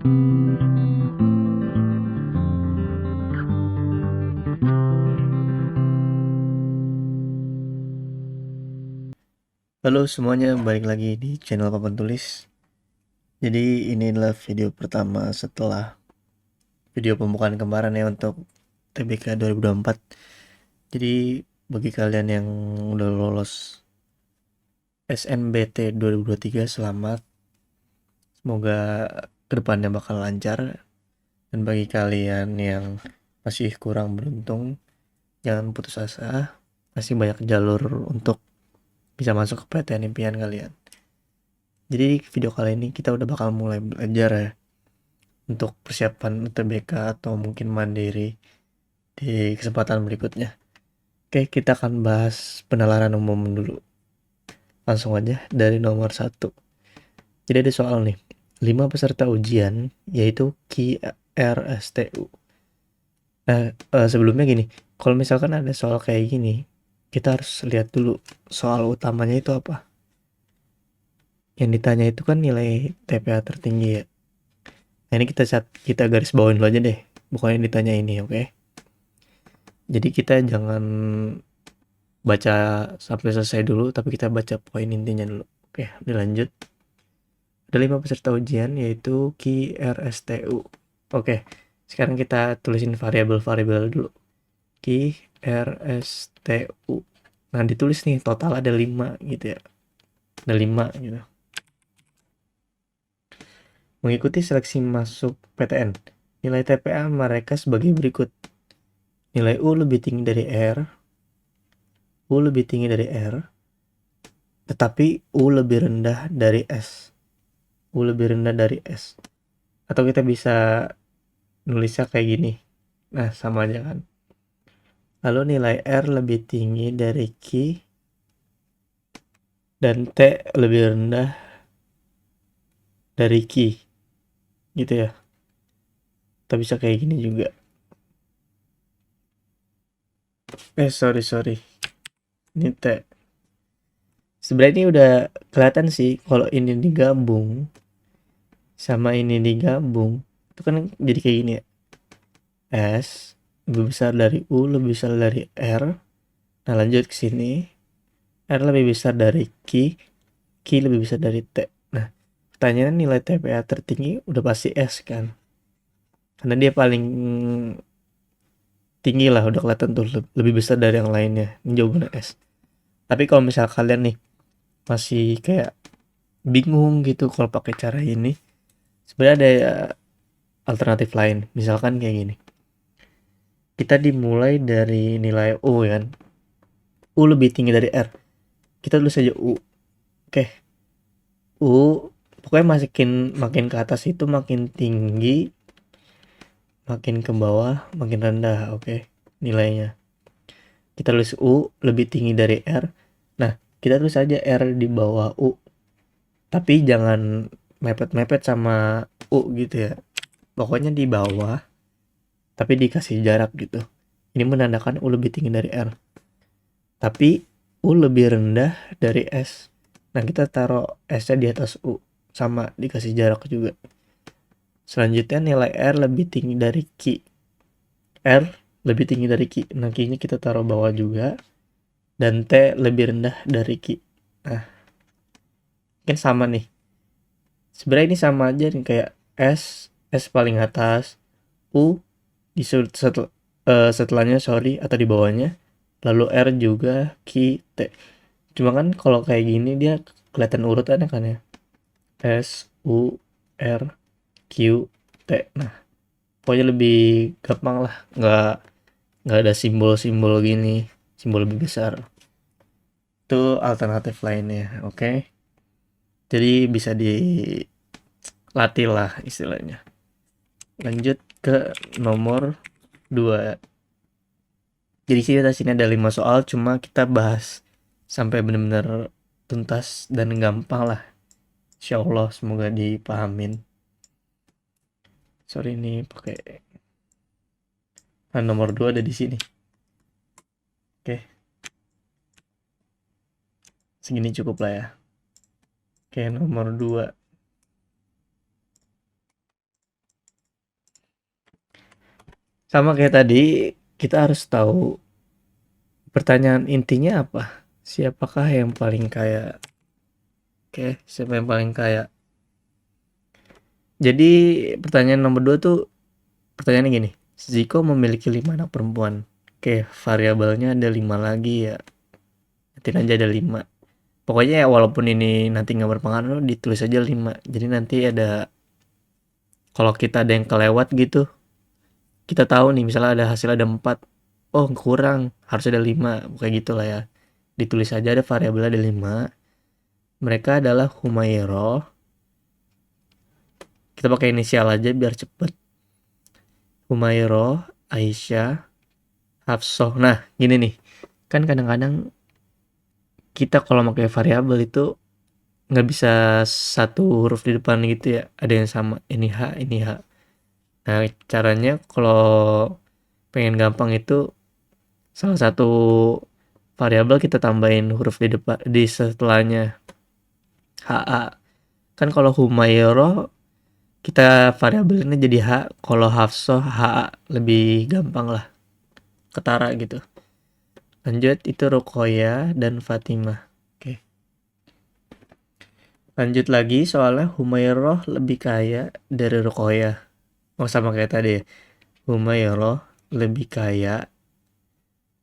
Halo semuanya, balik lagi di channel Papan Tulis. Jadi ini adalah video pertama setelah video pembukaan kemarin ya untuk TBK 2024. Jadi bagi kalian yang udah lolos SNBT 2023, selamat. Semoga kedepannya bakal lancar. Dan bagi kalian yang masih kurang beruntung, jangan putus asa. Masih banyak jalur untuk bisa masuk ke PTN impian kalian. Jadi video kali ini kita udah bakal mulai belajar ya untuk persiapan UTBK atau mungkin mandiri di kesempatan berikutnya. Oke, kita akan bahas penalaran umum dulu. Langsung aja dari nomor 1. Jadi ada soal nih. 5 peserta ujian yaitu QRSTU. Sebelumnya gini, kalau misalkan ada soal kayak gini, kita harus lihat dulu soal utamanya itu apa. Yang ditanya itu kan nilai TPA tertinggi ya. Nah ini kita garis bawain dulu aja deh. Bukan yang ditanya ini, oke? Jadi kita jangan baca sampai selesai dulu, tapi kita baca poin intinya dulu. Oke, dilanjut. Ada 5 peserta ujian yaitu QRSTU. Oke, sekarang kita tulisin variabel-variabel dulu. QRSTU. Nah, ditulis nih total ada 5 gitu ya. Ada 5 gitu. Mengikuti seleksi masuk PTN, nilai TPA mereka sebagai berikut. Nilai U lebih tinggi dari R, U lebih tinggi dari R, tetapi U lebih rendah dari S. U lebih rendah dari S. Atau kita bisa nulisnya kayak gini. Nah, sama aja kan. Lalu nilai R lebih tinggi dari Q dan T lebih rendah dari Q. Gitu ya. Kita bisa kayak gini juga. Sorry. Ini T. Sebenarnya ini udah kelihatan sih kalau ini digabung sama ini digabung. Itu kan jadi kayak gini ya. S lebih besar dari U lebih besar dari R. Nah, lanjut ke sini. R lebih besar dari Q lebih besar dari T. Nah, pertanyaannya nilai TPA tertinggi udah pasti S kan. Karena dia paling tinggi lah, udah kelihatan tuh lebih besar dari yang lainnya. Ini jawabannya S. Tapi kalau misal kalian nih masih kayak bingung gitu kalau pakai cara ini, sebenarnya ada alternatif lain. Misalkan kayak gini. Kita dimulai dari nilai U kan. U lebih tinggi dari R. Kita tulis aja U. Oke. U pokoknya makin ke atas itu makin tinggi, makin ke bawah makin rendah, oke, nilainya. Kita tulis U lebih tinggi dari R. Nah, kita tulis aja R di bawah U. Tapi jangan mepet-mepet sama U gitu ya. Pokoknya di bawah, tapi dikasih jarak gitu. Ini menandakan U lebih tinggi dari R. Tapi U lebih rendah dari S. Nah, kita taruh S-nya di atas U. Sama, dikasih jarak juga. Selanjutnya nilai R lebih tinggi dari Q. R lebih tinggi dari Q. Nah, Q-nya kita taruh bawah juga. Dan T lebih rendah dari Q. Nah, mungkin sama nih. Sebenarnya ini sama aja nih kayak S paling atas, U di setelahnya atau di bawahnya. Lalu R juga, Q, T. Cuma kan kalau kayak gini dia kelihatan urutannya kan ya. S, U, R, Q, T. Nah, pokoknya lebih gampang lah. Nggak ada simbol-simbol gini. Simbol lebih besar. Itu alternatif lainnya, oke? Jadi bisa dilatih lah istilahnya. Lanjut ke nomor 2. Jadi sini ada 5 soal, cuma kita bahas sampai benar-benar tuntas dan gampang lah. Insya Allah semoga dipahamin. Sorry ini pakai. Nah, nomor 2 ada di sini. Oke, segini cukup lah ya. Oke, nomor 2. Sama kayak tadi, kita harus tahu pertanyaan intinya apa. Siapakah yang paling kaya? Oke, siapa yang paling kaya? Jadi pertanyaan nomor 2 tuh pertanyaannya gini. Ziko memiliki 5 anak perempuan. Oke, variabelnya ada 5 lagi ya. Nanti aja ada 5. Pokoknya ya walaupun ini nanti nggak berpengaruh, ditulis aja 5. Jadi nanti ada, kalau kita ada yang kelewat gitu, kita tahu nih misalnya ada hasil ada 4. Oh kurang, harus ada 5. Kayak gitulah ya. Ditulis aja ada variabel ada 5. Mereka adalah Humairah. Kita pakai inisial aja biar cepet. Humairah, Aisyah, Hafsah. Nah, gini nih. Kan kadang-kadang kita kalau pakai variabel itu nggak bisa satu huruf di depan gitu ya. Ada yang sama. Ini H, ini H. Nah, caranya kalau pengen gampang itu salah satu variabel kita tambahin huruf di depan di setelahnya. HA. Kan kalau Humairah kita variabelnya jadi H, kalau Hafsah HA, lebih gampang lah, ketara gitu. Lanjut, itu Ruqayyah dan Fatimah. Oke. Lanjut lagi, soalnya Humairah lebih kaya dari Ruqayyah. Oh sama kayak tadi ya. Humairah lebih kaya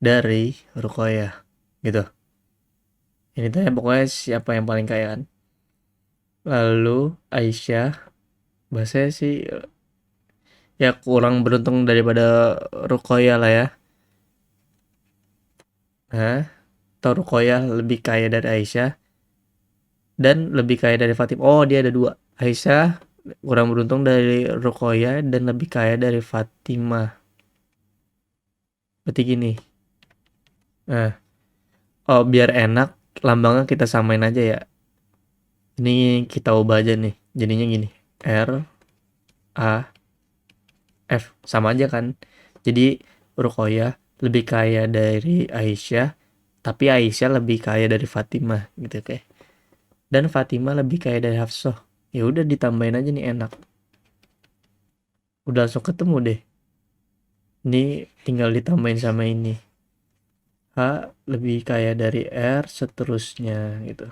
dari Ruqayyah. Gitu. Ini tanya pokoknya siapa yang paling kaya kan. Lalu Aisyah, bahasanya sih ya kurang beruntung daripada Ruqayyah lah ya. Nah, atau Ruqayyah lebih kaya dari Aisyah dan lebih kaya dari Fatimah. Oh, dia ada 2. Aisyah kurang beruntung dari Ruqayyah dan lebih kaya dari Fatimah. Berarti gini. Nah, oh biar enak lambangnya kita samain aja ya. Ini kita ubah aja nih. Jadinya gini. R A F sama aja kan. Jadi Ruqayyah lebih kaya dari Aisyah, tapi Aisyah lebih kaya dari Fatimah gitu kayak. Dan Fatimah lebih kaya dari Hafsah. Ya udah ditambahin aja nih enak. Udah langsung ketemu deh. Ini tinggal ditambahin sama ini. H lebih kaya dari R seterusnya gitu.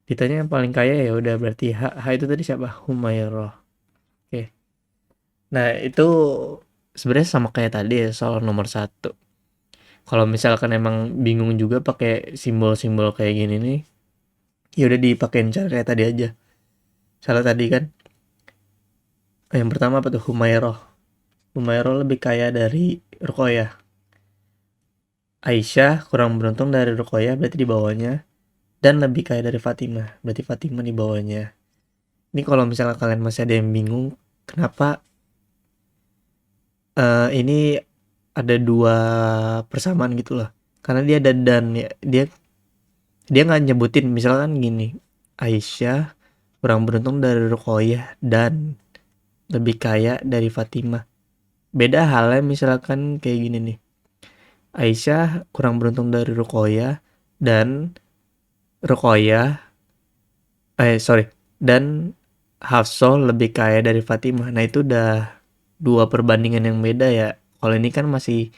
Ditanya yang paling kaya ya udah berarti H itu tadi siapa? Humairah. Oke. Nah, itu sebenarnya sama kayak tadi ya soal nomor 1. Kalau misalkan emang bingung juga pakai simbol-simbol kayak gini nih, ya udah dipakein cara kayak tadi aja. Salah tadi kan. Yang pertama apa tuh? Humairah. Humairah lebih kaya dari Ruqayyah. Aisyah kurang beruntung dari Ruqayyah berarti di bawahnya, dan lebih kaya dari Fatimah berarti Fatimah di bawahnya. Ini kalau misalnya kalian masih ada yang bingung kenapa ini ada 2 persamaan gitu loh, karena dia ada dan ya, dia nggak nyebutin misalkan gini, Aisyah kurang beruntung dari Ruqayyah dan lebih kaya dari Fatimah. Beda halnya misalkan kayak gini nih, Aisyah kurang beruntung dari Ruqayyah dan Ruqayyah sorry, dan Hafsah lebih kaya dari Fatimah. Nah itu udah 2 perbandingan yang beda ya. Kalau ini kan masih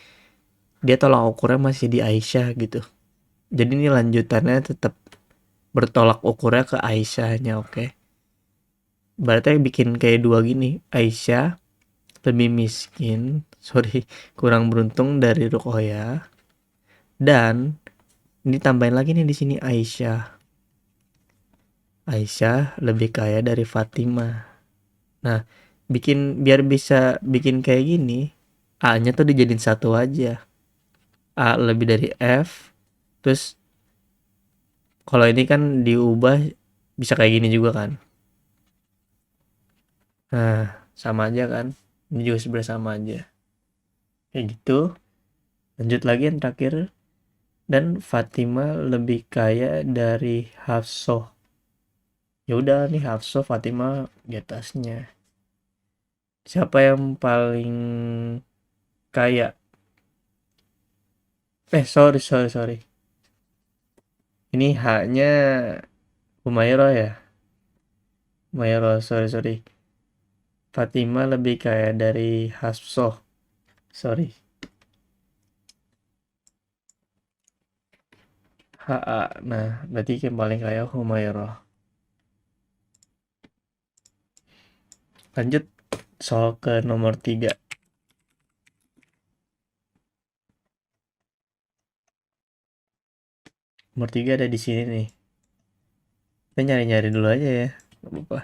dia tolak ukurnya masih di Aisyah gitu. Jadi ini lanjutannya tetap bertolak ukurnya ke Aisyahnya, oke. Berarti bikin kayak 2 gini. Aisyah lebih miskin, sorry, kurang beruntung dari Ruqayyah, dan ini tambahin lagi nih di sini Aisyah. Aisyah lebih kaya dari Fatimah. Nah, biar bisa bikin kayak gini, A-nya tuh dijadiin satu aja. A lebih dari F. Terus kalau ini kan diubah bisa kayak gini juga kan. Nah, sama aja kan. Ini juga sebenarnya sama aja. Kayak gitu. Lanjut lagi yang terakhir. Dan Fatimah lebih kaya dari Hafsah. Ya udah nih Hafsah Fatimah di atasnya. Siapa yang paling kaya? Sorry. Ini H-nya Humairah ya. Humairah, sorry. Fatima lebih kayak dari Hafsah. Sorry. HA. Nah, berarti yang paling kaya Humairah. Lanjut soal ke nomor 3. Nomor 3 ada di sini nih. Kita nyari-nyari dulu aja ya. Gak apa-apa.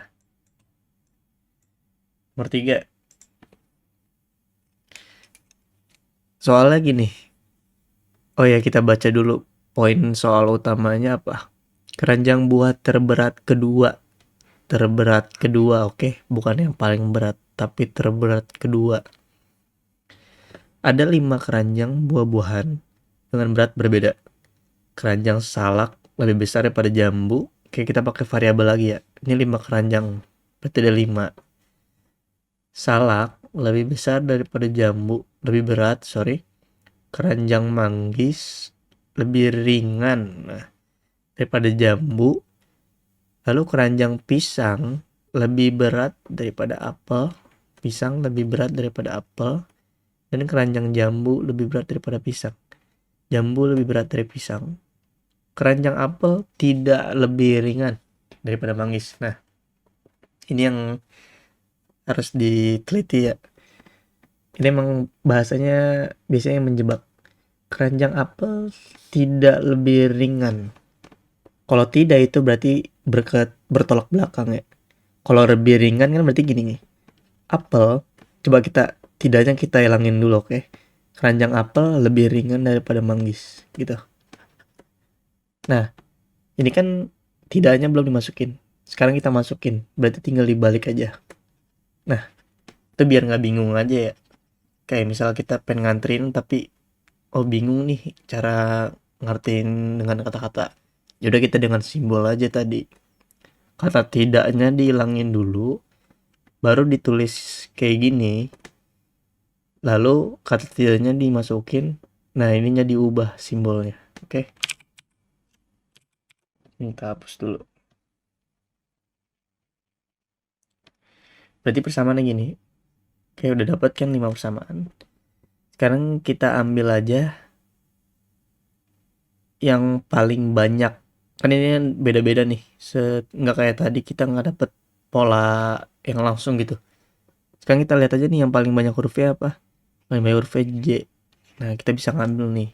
Nomor 3. Soalnya gini. Oh ya, kita baca dulu poin soal utamanya apa. Keranjang buah terberat kedua. Terberat kedua, oke. Bukan yang paling berat, tapi terberat kedua. Ada 5 keranjang buah-buahan dengan berat berbeda. Keranjang salak lebih besar daripada jambu. Oke, kita pakai variabel lagi ya. Ini 5 keranjang. Berarti ada 5. Salak lebih besar daripada jambu, lebih berat, sorry. Keranjang manggis lebih ringan daripada jambu. Lalu keranjang pisang lebih berat daripada apel. Pisang lebih berat daripada apel. Dan keranjang jambu lebih berat daripada pisang. Jambu lebih berat dari pisang. Keranjang apel tidak lebih ringan daripada manggis. Nah, ini yang harus diteliti ya. Ini emang bahasanya biasanya menjebak. Keranjang apel tidak lebih ringan. Kalau tidak itu berarti bertolak belakang ya. Kalau lebih ringan kan berarti gini nih. Apel, coba tidaknya kita hilangin dulu, oke. Keranjang apel lebih ringan daripada manggis gitu. Nah, ini kan tidaknya belum dimasukin. Sekarang kita masukin, berarti tinggal dibalik aja. Nah, itu biar nggak bingung aja ya. Kayak misal kita pengen nganterin tapi bingung nih cara ngertiin dengan kata-kata. Yaudah kita dengan simbol aja tadi. Kata tidaknya dihilangin dulu, baru ditulis kayak gini. Lalu kata tidaknya dimasukin. Nah, ininya diubah simbolnya. Oke. Ini kita hapus dulu. Berarti persamaannya gini. Kayak udah dapat kan 5 persamaan. Sekarang kita ambil aja yang paling banyak. Kan ini kan beda-beda nih. Nggak kayak tadi kita nggak dapet pola yang langsung gitu. Sekarang kita lihat aja nih yang paling banyak hurufnya apa. Paling banyak hurufnya J. Nah, kita bisa ngambil nih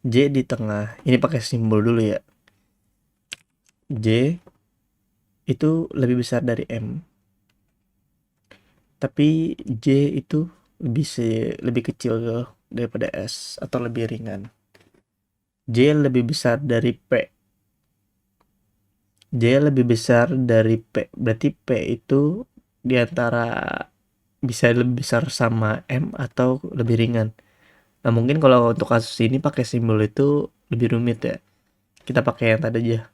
J di tengah. Ini pakai simbol dulu ya. J itu lebih besar dari M. Tapi J itu lebih kecil daripada S atau lebih ringan. J lebih besar dari P. J lebih besar dari P. Berarti P itu diantara bisa lebih besar sama M atau lebih ringan. Nah, mungkin kalau untuk kasus ini pakai simbol itu lebih rumit ya. Kita pakai yang tadi aja.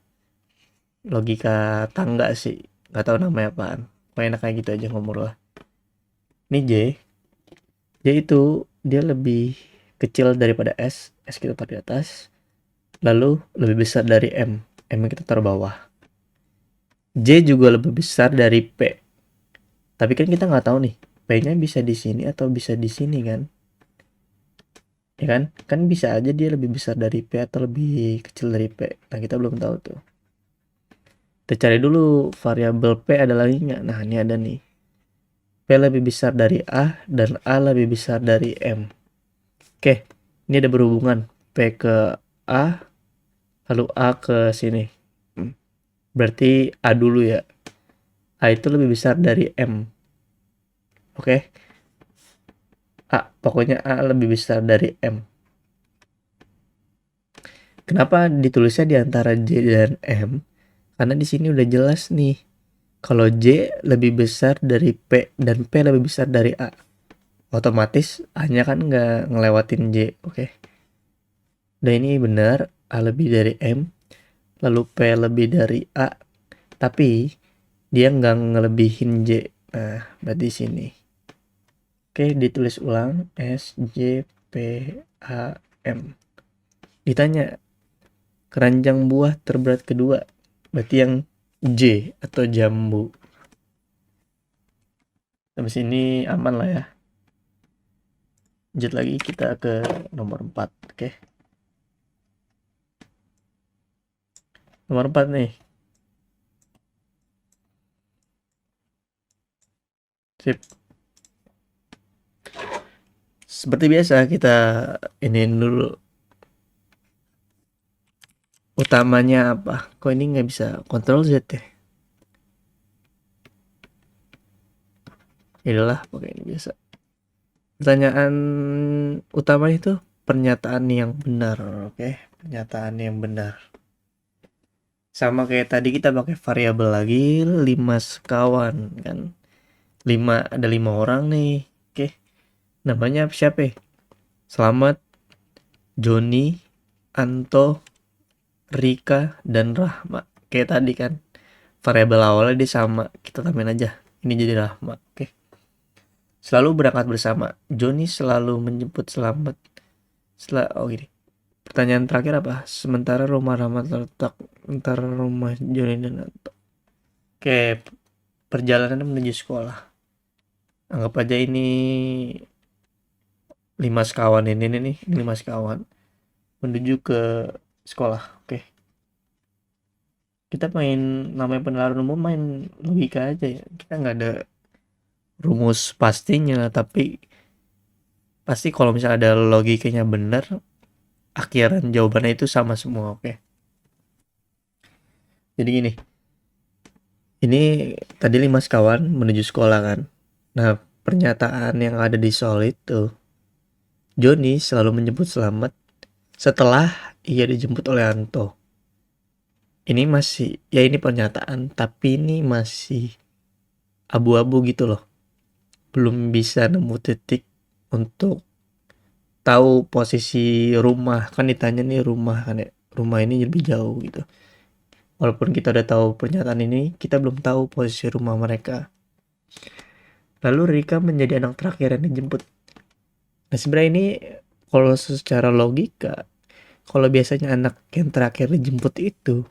Logika tangga sih. Gak tahu namanya apaan. Pokoknya enak kayak gitu aja ngomong lah. Ini J. J itu dia lebih kecil daripada S. S kita taruh di atas. Lalu lebih besar dari M. M kita taruh bawah. J juga lebih besar dari P. Tapi kan kita nggak tahu nih. P-nya bisa di sini atau bisa di sini kan? Ya kan? Kan bisa aja dia lebih besar dari P atau lebih kecil dari P. Nah, kita belum tahu tuh. Kita cari dulu variabel P ada lagi nggak? Nah, ini ada nih. P lebih besar dari A dan A lebih besar dari M. Oke, ini ada berhubungan. P ke A, lalu A ke sini. Berarti A dulu ya. A itu lebih besar dari M. Oke. A, pokoknya A lebih besar dari M. Kenapa ditulisnya di antara J dan M? Karena di sini udah jelas nih. Kalau J lebih besar dari P dan P lebih besar dari A. Otomatis A-nya kan nggak ngelewatin J. Oke. Dan ini benar. A lebih dari M. Lalu P lebih dari A. Tapi dia nggak ngelebihin J. Nah, berarti sini. Oke, ditulis ulang. S, J, P, A, M. Ditanya, keranjang buah terberat kedua. Berarti yang J atau jambu. Sampai sini aman lah ya. Lanjut lagi kita ke nomor 4. Oke. Nomor 4 nih. Sip. Seperti biasa kita ini dulu utamanya apa. Kok ini nggak bisa Ctrl Z ya? Inilah pakai ini biasa. Pertanyaan utama itu pernyataan yang benar, oke? Pernyataan yang benar. Sama kayak tadi kita pakai variabel lagi 5 sekawan kan. 5 ada 5 orang nih. Oke. Namanya siapa ya? Selamat, Joni, Anto, Rika, dan Rahma. Kayak tadi kan. Variabel awalnya dia sama. Kita tambahin aja. Ini jadi Rahma. Oke. Selalu berangkat bersama. Joni selalu menjemput Selamat. Oh gini. Pertanyaan terakhir apa? Sementara rumah Rahma terletak antara rumah Joni dan Anto. Oke. Perjalanan menuju sekolah. Anggap aja ini 5 sekawan ini nih. 5 sekawan. Menuju ke sekolah. Oke. Kita main namanya penalaran umum, main logika aja ya. Kita nggak ada rumus pastinya, tapi pasti kalau misalnya ada logikanya benar, akhiran jawabannya itu sama semua. Oke. Jadi gini, ini tadi 5 sekawan menuju sekolah kan. Nah, pernyataan yang ada di soal itu, Joni selalu menjemput Selamat setelah ia dijemput oleh Anto. Ini masih, ya ini pernyataan, tapi ini masih abu-abu gitu loh. Belum bisa nemu titik untuk tahu posisi rumah. Kan ditanya nih rumah kan ya. Rumah ini lebih jauh gitu. Walaupun kita udah tahu pernyataan ini, kita belum tahu posisi rumah mereka. Lalu Rika menjadi anak terakhir yang dijemput. Nah sebenarnya ini kalau secara logika, kalau biasanya anak yang terakhir dijemput itu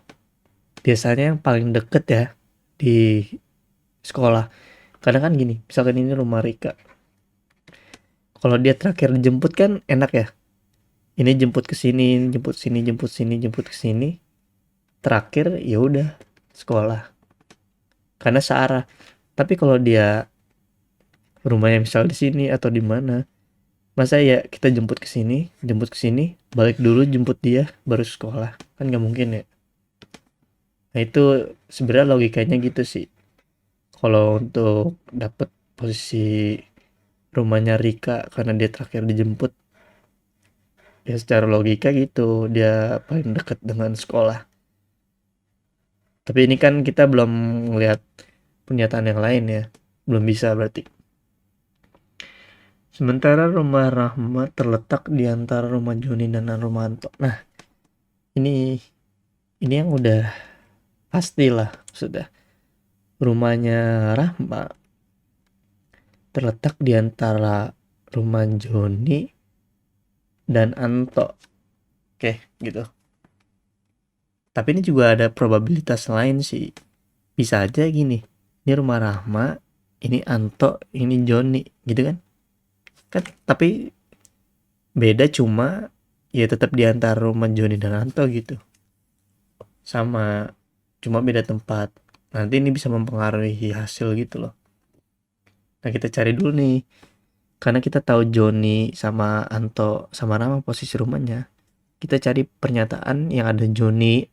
biasanya yang paling deket ya di sekolah. Karena kan gini, misalkan ini rumah Rika. Kalau dia terakhir dijemput kan enak ya. Ini jemput ke sini, jemput sini, jemput sini, jemput ke sini. Terakhir ya udah sekolah. Karena searah. Tapi kalau dia rumahnya misal di sini atau di mana, masa ya kita jemput ke sini, balik dulu jemput dia baru sekolah. Kan nggak mungkin ya. Nah itu sebenarnya logikanya gitu sih. Kalau untuk dapet posisi rumahnya Rika karena dia terakhir dijemput, ya secara logika gitu dia paling dekat dengan sekolah. Tapi ini kan kita belum ngelihat pernyataan yang lain ya, belum bisa berarti. Sementara rumah Rahmat terletak di antara rumah Joni dan rumah Anto. Nah ini yang udah pastilah sudah. Rumahnya Rahma terletak di antara rumah Joni dan Anto. Oke, gitu. Tapi ini juga ada probabilitas lain sih. Bisa aja gini. Ini rumah Rahma, ini Anto, ini Joni, gitu kan? Kan tapi beda cuma ya tetap di antara rumah Joni dan Anto gitu. Sama, cuma beda tempat. Nanti ini bisa mempengaruhi hasil gitu loh. Nah, kita cari dulu nih. Karena kita tahu Joni sama Anto sama Rama posisi rumahnya. Kita cari pernyataan yang ada Joni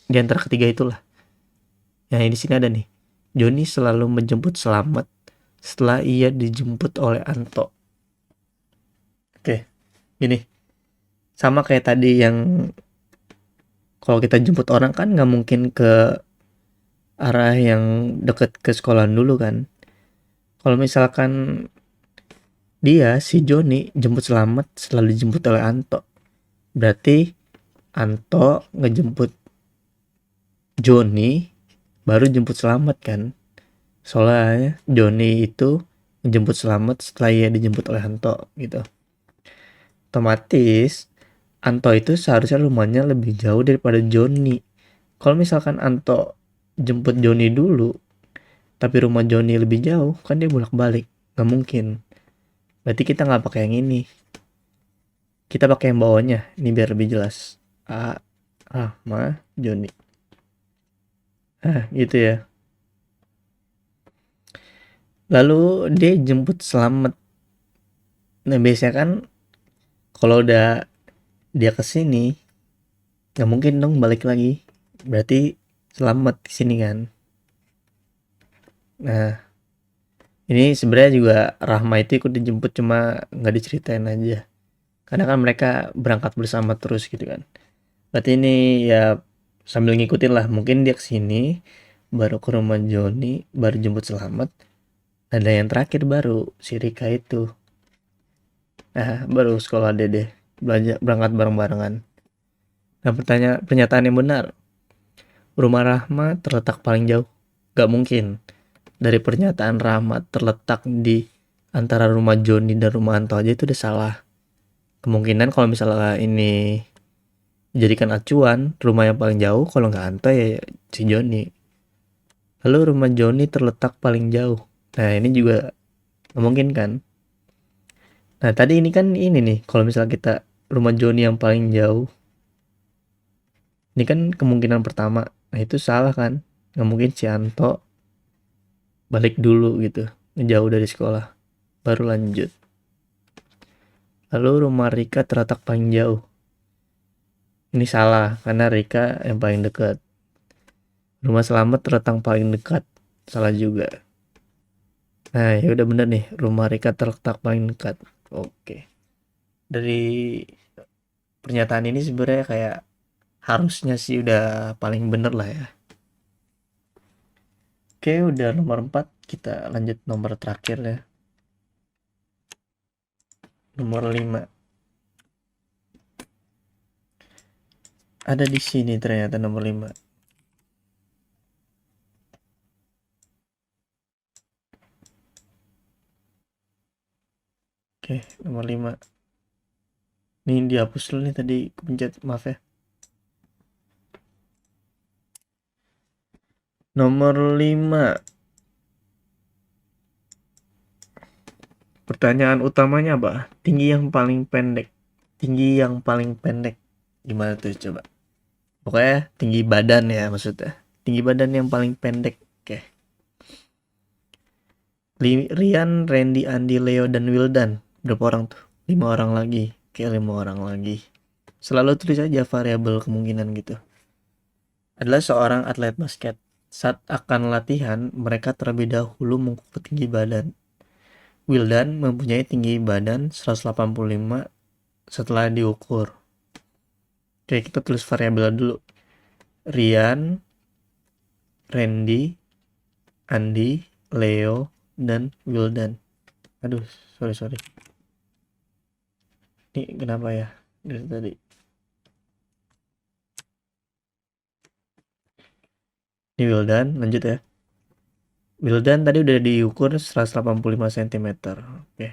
di antara ketiga itulah. Yang di sini ada nih. Joni selalu menjemput Selamat setelah ia dijemput oleh Anto. Oke, gini. Sama kayak tadi yang kalau kita jemput orang kan nggak mungkin ke arah yang deket ke sekolah dulu kan. Kalau misalkan dia si Joni jemput Selamat setelah dijemput oleh Anto, berarti Anto ngejemput Joni baru jemput Selamat kan. Soalnya Joni itu menjemput Selamat setelah ia dijemput oleh Anto gitu. Otomatis Anto itu seharusnya rumahnya lebih jauh daripada Joni. Kalau misalkan Anto jemput Joni dulu, tapi rumah Joni lebih jauh, kan dia bolak-balik. Nggak mungkin. Berarti kita nggak pakai yang ini. Kita pakai yang bawahnya. Ini biar lebih jelas. A, Rahma, Joni. Gitu ya. Lalu dia jemput Selamat. Nah, biasanya kan kalau udah dia kesini, nggak mungkin dong balik lagi. Berarti Selamat kesini kan. Nah, ini sebenarnya juga Rahma itu ikut dijemput, cuma nggak diceritain aja. Karena kan mereka berangkat bersama terus gitu kan. Berarti ini ya sambil ngikutin lah. Mungkin dia kesini, baru ke rumah Joni, baru jemput Selamat. Ada yang terakhir baru si Rika itu. Nah, baru sekolah dede. Belajar berangkat bareng-barengan. Nah, pernyataan yang benar. Rumah Rahma terletak paling jauh. Gak mungkin. Dari pernyataan Rahma terletak di antara rumah Joni dan rumah Anto aja itu udah salah. Kemungkinan kalau misalnya ini dijadikan acuan, rumah yang paling jauh kalau nggak Anto ya si Joni. Lalu rumah Joni terletak paling jauh. Nah, ini juga memungkinkan. Nah, tadi ini kan ini nih, kalau misalnya kita rumah Joni yang paling jauh, ini kan kemungkinan pertama. Nah, itu salah kan? Nggak mungkin si Anto balik dulu gitu, ngejauh dari sekolah, baru lanjut. Lalu rumah Rika terletak paling jauh. Ini salah, karena Rika yang paling dekat. Rumah Selamat terletak paling dekat. Salah juga. Nah, ya udah bener nih, rumah Rika terletak paling dekat. Oke. Dari pernyataan ini sebenarnya kayak harusnya sih udah paling bener lah ya. Oke, udah nomor 4, kita lanjut nomor terakhir ya. Nomor 5. Ada di sini ternyata nomor 5. Oke, nomor 5. Ini dihapus dulu nih tadi kepencet, maaf ya. Nomor 5. Pertanyaan utamanya apa? Tinggi yang paling pendek. Tinggi yang paling pendek. Gimana tuh coba? Pokoknya tinggi badan ya maksudnya. Tinggi badan yang paling pendek. Oke. Rian, Randy, Andi, Leo, dan Wildan. Berapa orang tuh? 5 orang lagi. Oke, 5 orang lagi. Selalu tulis aja variabel kemungkinan gitu. Adalah seorang atlet basket. Saat akan latihan, mereka terlebih dahulu mengukur tinggi badan. Wildan mempunyai tinggi badan 185 setelah diukur. Oke, kita tulis variabel dulu. Rian, Randy, Andi, Leo, dan Wildan. Aduh, sorry. Ini kenapa ya dari tadi? Ini Wildan, lanjut ya. Wildan tadi udah diukur 185 cm. Oke.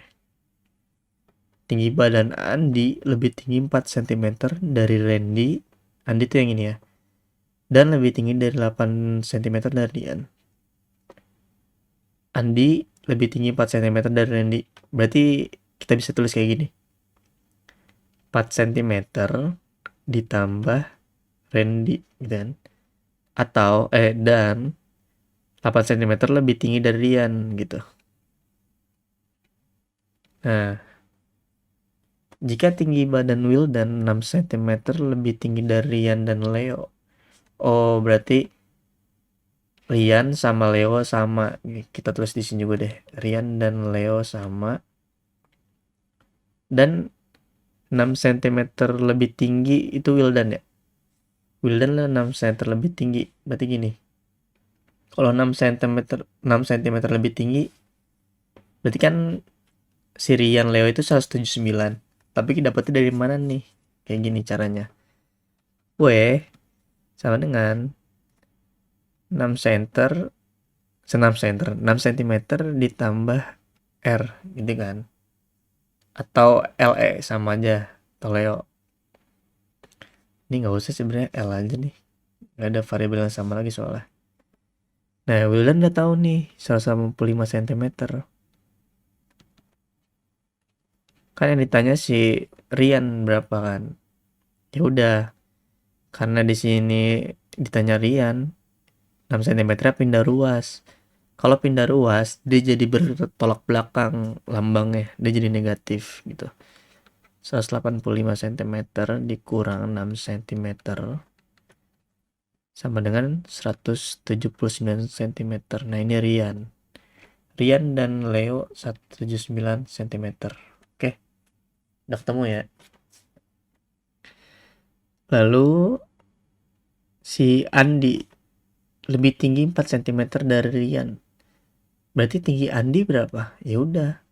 Tinggi badan Andi lebih tinggi 4 cm dari Randy. Andi tuh yang ini ya. Dan lebih tinggi dari 8 cm dari Rian. Andi lebih tinggi 4 cm dari Randy. Berarti kita bisa tulis kayak gini. 4 cm ditambah Randy gitu kan. Atau dan 8 cm lebih tinggi dari Rian gitu. Nah, jika tinggi badan Wildan 6 cm lebih tinggi dari Rian dan Leo. Oh, berarti Rian sama Leo sama. Kita tulis di sini juga deh. Rian dan Leo sama. Dan 6 cm lebih tinggi itu Wildan ya. Wildan 6 cm lebih tinggi. Berarti gini. Kalau 6 cm lebih tinggi, berarti kan si Rian Leo itu 179. Tapi dapetnya dari mana nih? Kayak gini caranya. W sama dengan 6 cm 6 cm ditambah R gitu kan. Atau LE sama aja. Atau Leo. Ini nggak usah sebenarnya L aja nih. Nggak ada variabel yang sama lagi soalnya. Nah, Wildan udah tahu nih 185 cm. Kan yang ditanya si Rian berapa kan? Ya udah, karena di sini ditanya Rian 6 cm pindah ruas. Kalau pindah ruas, dia jadi bertolak belakang lambangnya, dia jadi negatif gitu. 185 cm dikurang 6 cm sama dengan 179 cm. Nah, ini Rian. Rian dan Leo 179 cm. Oke, udah ketemu ya. Lalu si Andi lebih tinggi 4 cm dari Rian. Berarti tinggi Andi berapa? Ya udah,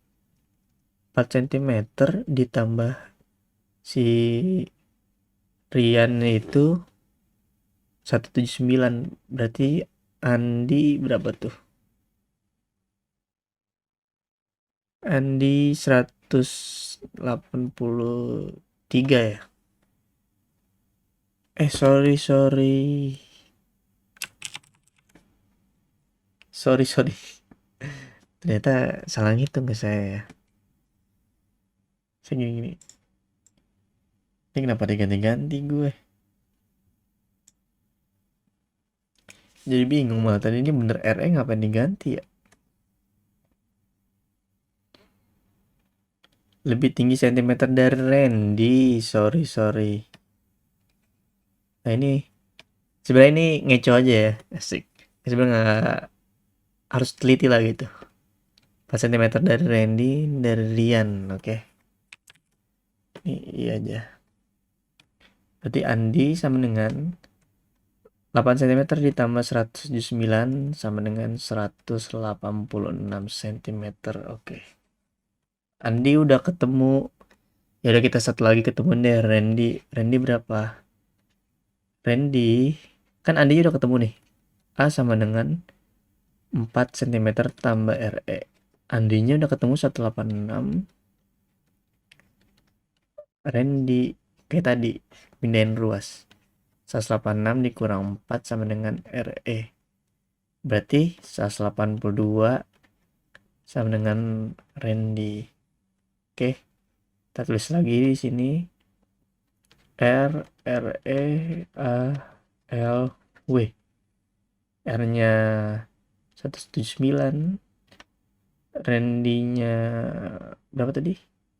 4 cm ditambah si Rian itu 179. Berarti Andi berapa tuh? Andi 183 ya? Sorry. Sorry. Ternyata salah ngitung ke saya ya. Saya gini. Ini kenapa diganti-ganti gue? Jadi bingung malah, tadi ini bener RE ngapain diganti ya? Lebih tinggi centimeter dari Randy. Sorry. Nah, ini sebenarnya ini ngeco aja ya. Asik. Sebenarnya nggak harus teliti lah gitu. 4 cm dari Randy, dari Rian. Oke. Ini iya aja. Berarti Andi sama dengan 8 cm ditambah 179 sama dengan 186 cm. Oke. Andi udah ketemu. Ya udah, kita satu lagi ketemu deh, Randy. Randy berapa? Randy kan Andi udah ketemu nih. A sama dengan 4 cm tambah RE. Andinya udah ketemu 186. Randy kayak tadi pindahin ruas. 186 dikurang 4 sama dengan RE. Berarti 182 sama dengan Randy. Oke, kita tulis lagi di sini. RE A L W. R-nya 179, Randy-nya berapa tadi?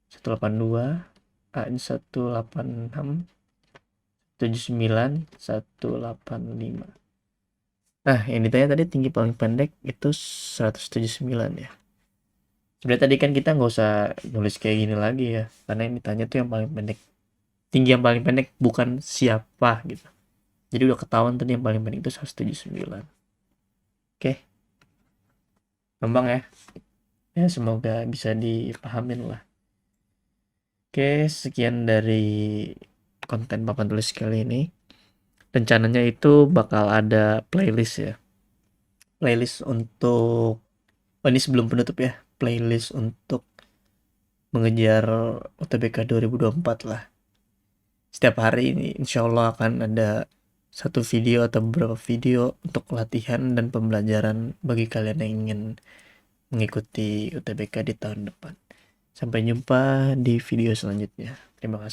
182, A-nya 186, 79, 185. Nah, yang ditanya tadi tinggi paling pendek itu 179 ya. Sebenarnya tadi kan kita nggak usah nulis kayak gini lagi ya, karena yang ditanya tuh yang paling pendek. Tinggi yang paling pendek, bukan siapa gitu. Jadi udah ketahuan tadi yang paling pendek itu 179. Oke, gampang ya. Ya semoga bisa dipahamin lah. Oke, sekian dari konten papan tulis kali ini. Rencananya itu bakal ada playlist ya. Playlist untuk, oh ini sebelum penutup ya. Playlist untuk mengejar UTBK 2024 lah. Setiap hari ini insya Allah akan ada satu video atau beberapa video untuk latihan dan pembelajaran bagi kalian yang ingin mengikuti UTBK di tahun depan. Sampai jumpa di video selanjutnya. Terima kasih.